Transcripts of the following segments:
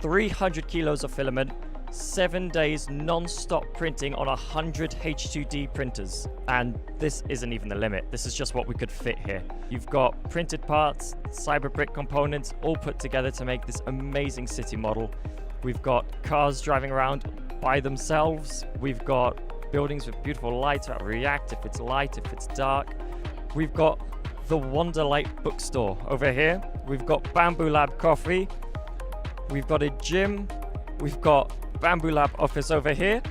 300 kilos of filament, 7 days non-stop printing on 100 H2D printers. And this isn't even the limit. This is just what we could fit here. You've got printed parts, cyberbrick components, all put together to make this amazing city model. We've got cars driving around by themselves. We've got buildings with beautiful lights that react if it's light, if it's dark. We've got the Wonderlight bookstore over here. We've got Bambu Lab coffee. We've got a gym. We've got Bambu Lab office over here.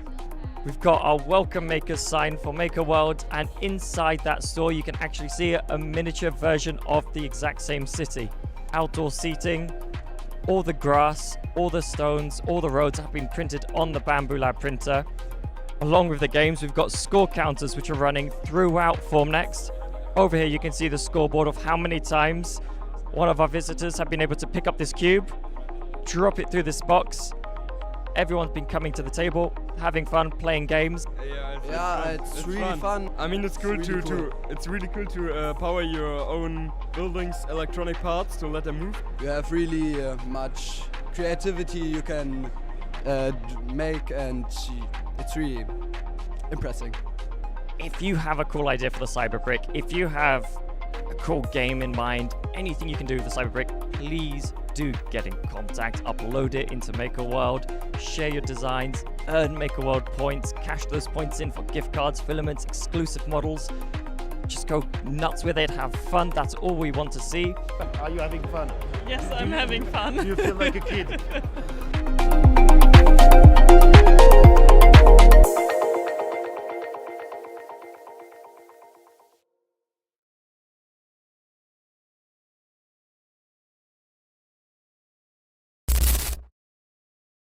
We've got our welcome makers sign for Maker World, and inside that store you can actually see a miniature version of the exact same city. Outdoor seating, all the grass, all the stones, all the roads have been printed on the Bambu Lab printer. Along with the games, we've got score counters which are running throughout Formnext. Over here you can see the scoreboard of how many times one of our visitors have been able to pick up this cube, drop it through this box. Everyone's been coming to the table, having fun, playing games. It's really fun. I mean, it's cool it's really cool to power your own buildings, electronic parts to let them move. You have really much creativity you can make, and it's really impressive. If you have a cool idea for the Cyberbrick, if you have a cool game in mind, anything you can do with the Cyberbrick, please do get in contact, upload it into Maker World, share your designs, earn Maker World points, cash those points in for gift cards, filaments, exclusive models. Just go nuts with it, have fun, that's all we want to see. Are you having fun? Yes, I'm having fun. Do you feel like a kid?